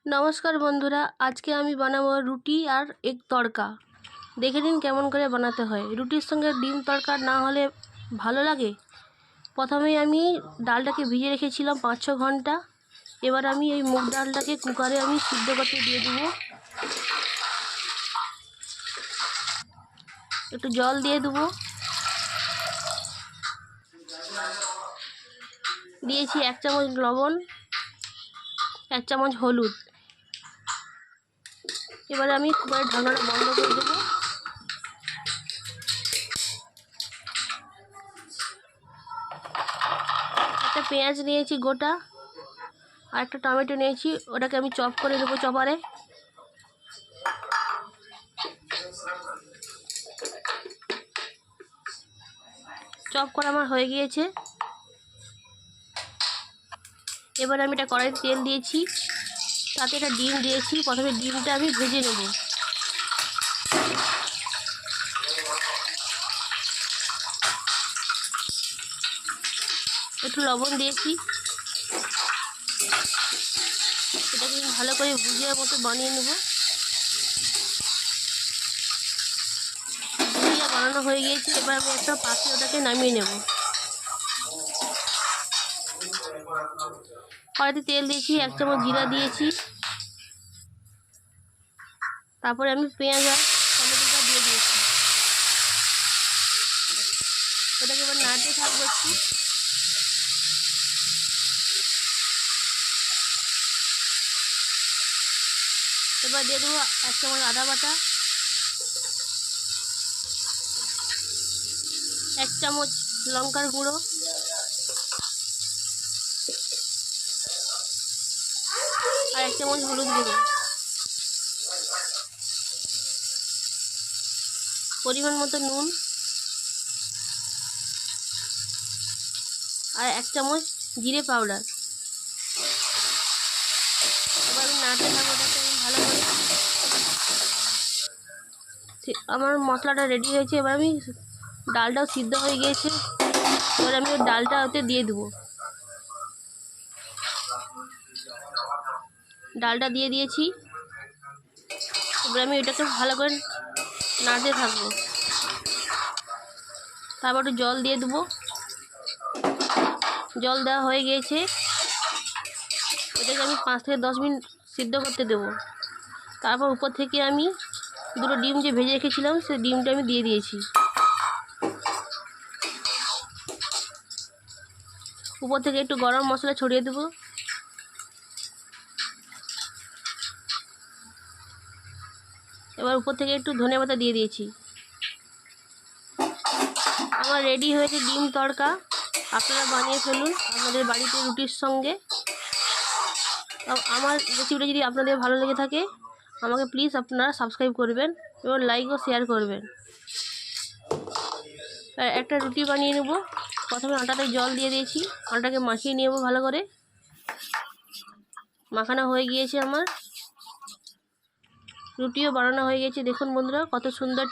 নমস্কার বন্ধুরা, আজকে আমি বানাবো রুটি আর এগ তড়কা। দেখে নিন কেমন করে বানাতে হয়। রুটির সঙ্গে ডিম তড়কা না হলে ভালো লাগে। প্রথমে আমি ডালটাকে ভিজে রেখেছিলাম 5-6 ঘন্টা। এবার আমি এই মুগ ডালটাকে কুকারে আমি সিদ্ধ করতে দিয়ে দেবো। একটু জল দিয়ে দেবো, দিয়েছি 1 চামচ লবণ, 1 চামচ হলুদ। এবারে আমি কুকারের ঢাকনাটা বন্ধ করে দেবো। একটা পেঁয়াজ নিয়েছি গোটা, আর একটা টমেটো নিয়েছি, ওটাকে আমি চপ করে দেবো চপারে। চপ করা আমার হয়ে গিয়েছে। এবার আমি এটা কড়াইতে তেল দিয়েছি, তাতে একটা ডিম দিয়েছি। প্রথমে ডিমটা আমি ভেজে নেব। একটু লবণ দিয়েছি, এটাকে ভালো করে ভুজিয়ার মতো বানিয়ে নেব। ভুজিয়া বানানো হয়ে গিয়েছে। এবার আমি একটা পাত্রে ওটাকে নামিয়ে নেব। কড়াইতে তেল দিয়েছি, 1 চামচ জিরা দিয়েছি। তারপরে আমি পেঁয়াজ আর টমেটোটা দিয়ে দিয়েছি। ওটাকে এবার নাড়তে থাকবো একটু। এবার দিয়ে দেবো 1 চামচ আদা বাটা, 1 চামচ লঙ্কার গুঁড়ো, আর 1 চামচ হলুদ গুঁড়ো, পরিমাণ মতো নুন, আর 1 চামচ জিরে পাউডার। এবার আমি নাড়তে থাকবো ওটাকে আমি ভালো করে। আমার মশলাটা রেডি হয়েছে। এবার আমি ডালটাও সিদ্ধ হয়ে গিয়েছে। এবার আমি ওই ডালটা ওতে দিয়ে দেবো। ডালটা দিয়ে দিয়েছি। এবার আমি এটাকে ভালো করে নাড়তে থাকবো। তারপর একটু জল দিয়ে দেবো। জল দেওয়া হয়ে গিয়েছে। এটাকে আমি 5 থেকে 10 মিনিট সিদ্ধ করতে দেবো। তারপর উপর থেকে আমি 2টো ডিম যে ভেজে রেখেছিলাম, সেই ডিমটা আমি দিয়ে দিয়েছি। উপর থেকে একটু গরম মশলা ছড়িয়ে দেবো। এবার উপর থেকে একটু ধনেপাতা দিয়ে দিয়েছি। আমার রেডি হয়েছে ডিম তড়কা। আপনারা বানিয়ে ফেলুন আপনাদের বাড়িতে রুটির সঙ্গে। আমার রেসিপিটা যদি আপনাদের ভালো লেগে থাকে, আমাকে প্লিজ আপনারা সাবস্ক্রাইব করবেন এবং লাইক ও শেয়ার করবেন। একটা রুটি বানিয়ে নেব। প্রথমে আটাতে জল দিয়ে দিয়েছি, আটাকে মাখিয়ে নেব ভালো করে। মাখানো হয়ে গিয়েছে আমার, রুটিও বানানো হয়ে গেছে। দেখুন বন্ধুরা, কত সুন্দর